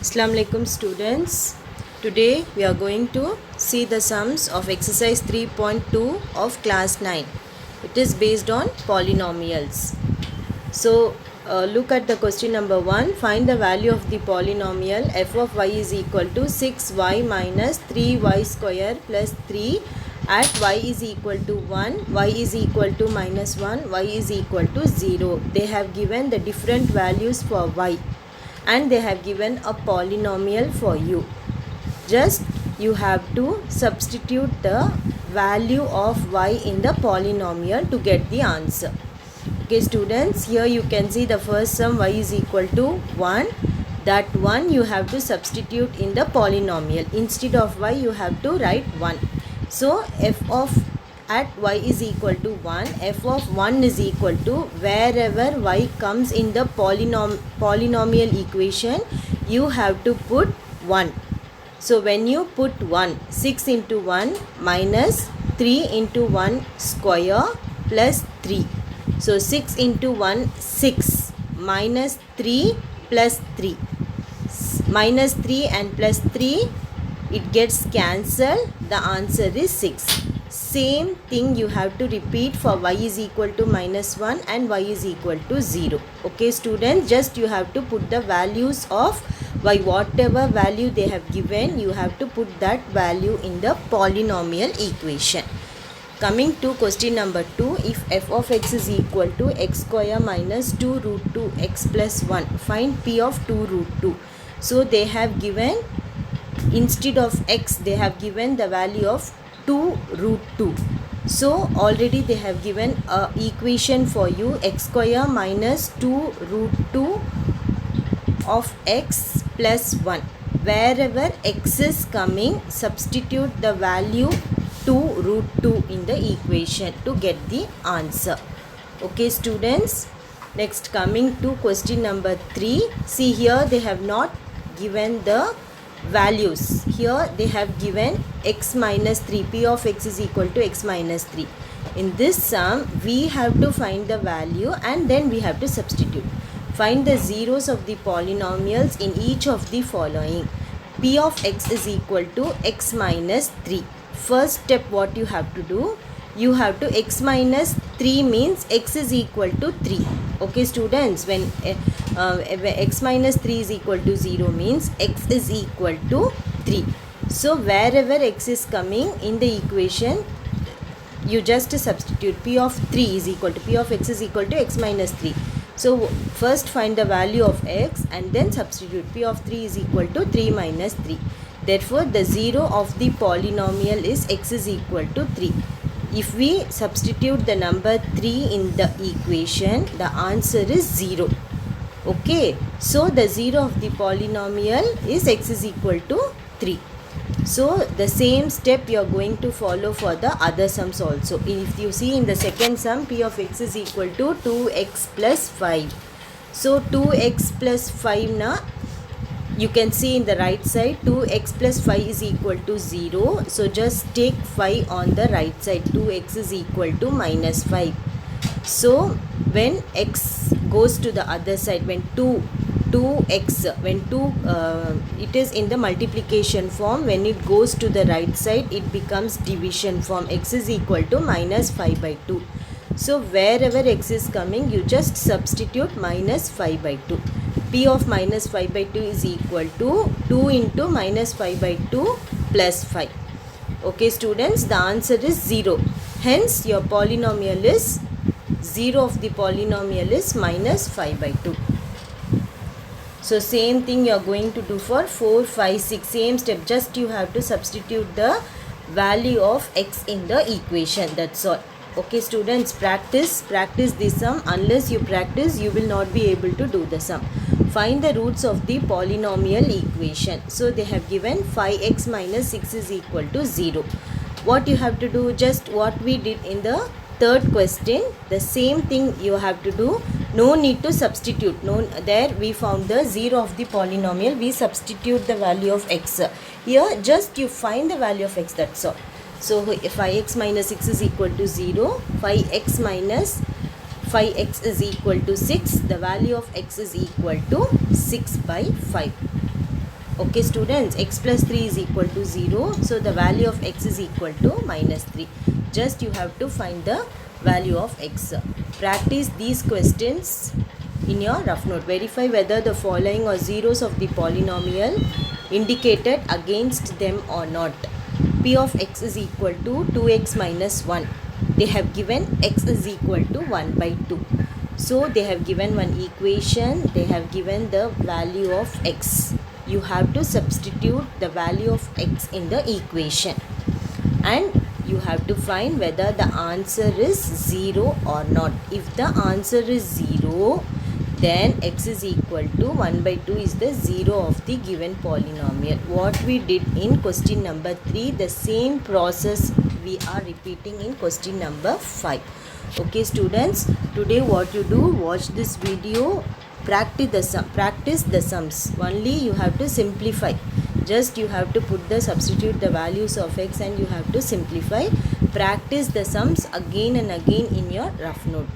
Assalamu alaikum students. Today we are going to see the sums of exercise 3.2 of class 9. It is based on polynomials. So look at the question number 1. Find the value of the polynomial f of y is equal to 6y minus 3y square plus 3 at y is equal to 1, y is equal to minus 1, y is equal to 0. They have given the different values for y and they have given a polynomial for you. Just you have to substitute the value of y in the polynomial to get the answer. Okay students, here you can see the first sum y is equal to 1. That 1 you have to substitute in the polynomial. Instead of y you have to write 1. So f of at y is equal to 1, f of 1 is equal to wherever y comes in the polynomial equation, you have to put 1. So when you put 1, 6 into 1 minus 3 into 1 square plus 3. So 6 into 1, 6 minus 3 plus 3. Minus 3 and plus 3, it gets cancelled. The answer is 6. Same thing you have to repeat for y is equal to minus 1 and y is equal to 0. Okay students, just you have to put the values of y, whatever value they have given, you have to put that value in the polynomial equation. Coming to question number 2, if f of x is equal to x square minus 2 root 2 x plus 1, find p of 2 root 2. So they have given, instead of x they have given the value of 2 root 2. So already they have given a equation for you, x square minus 2 root 2 of x plus 1. Wherever x is coming, substitute the value 2 root 2 in the equation to get the answer. Okay students, next coming to question number 3. See here they have not given the values. Here they have given x minus 3, p of x is equal to x minus 3. In this sum we have to find the value and then we have to substitute. Find the zeros of the polynomials in each of the following. P of x is equal to x minus 3. First step what you have to do, you have to x minus 3 means x is equal to 3. Okay students, when x minus 3 is equal to 0 means x is equal to 3. So wherever x is coming in the equation, you just substitute p of 3 is equal to, p of x is equal to x minus 3. So first find the value of x and then substitute p of 3 is equal to 3 minus 3. Therefore the 0 of the polynomial is x is equal to 3. If we substitute the number 3 in the equation, the answer is 0. Okay, so the 0 of the polynomial is x is equal to 3. So the same step you are going to follow for the other sums also. If you see in the second sum, p of x is equal to 2x plus 5. So 2x plus 5 na, you can see in the right side 2x plus 5 is equal to 0. So just take 5 on the right side. 2x is equal to minus 5. So when x goes to the other side, when 2x, when 2 it is in the multiplication form, when it goes to the right side it becomes division form. X is equal to minus 5 by 2. So wherever x is coming, you just substitute minus 5 by 2. P of minus 5 by 2 is equal to 2 into minus 5 by 2 plus 5. Okay students, the answer is 0. Hence your polynomial is 0 of the polynomial is minus 5 by 2. So same thing you are going to do for 4, 5, 6. Same step, just you have to substitute the value of x in the equation. That's all. Okay students, practice this sum. Unless you practice, you will not be able to do the sum. Find the roots of the polynomial equation. So they have given 5x minus 6 is equal to 0. What you have to do, just what we did in the third question, the same thing you have to do. No need to substitute. No, there we found the 0 of the polynomial. We substitute the value of x. Here just you find the value of x, that's all. So if 5x minus 6 is equal to 0, 5x minus 5x is equal to 6. The value of x is equal to 6 by 5. Okay students, x plus 3 is equal to 0. So the value of x is equal to minus 3. Just you have to find the value of x. Practice these questions in your rough note. Verify whether the following are zeros of the polynomial indicated against them or not. P of x is equal to 2x minus 1. They have given x is equal to 1 by 2. So they have given one equation. They have given the value of x. You have to substitute the value of x in the equation. And you have to find whether the answer is 0 or not. If the answer is 0, then x is equal to 1 by 2 is the 0 of the given polynomial. What we did in question number 3, the same process we are repeating in question number 5. Okay students, today what you do, watch this video, practice the sums. Only you have to simplify. Just you have to substitute the values of x and you have to simplify. Practice the sums again and again in your rough note.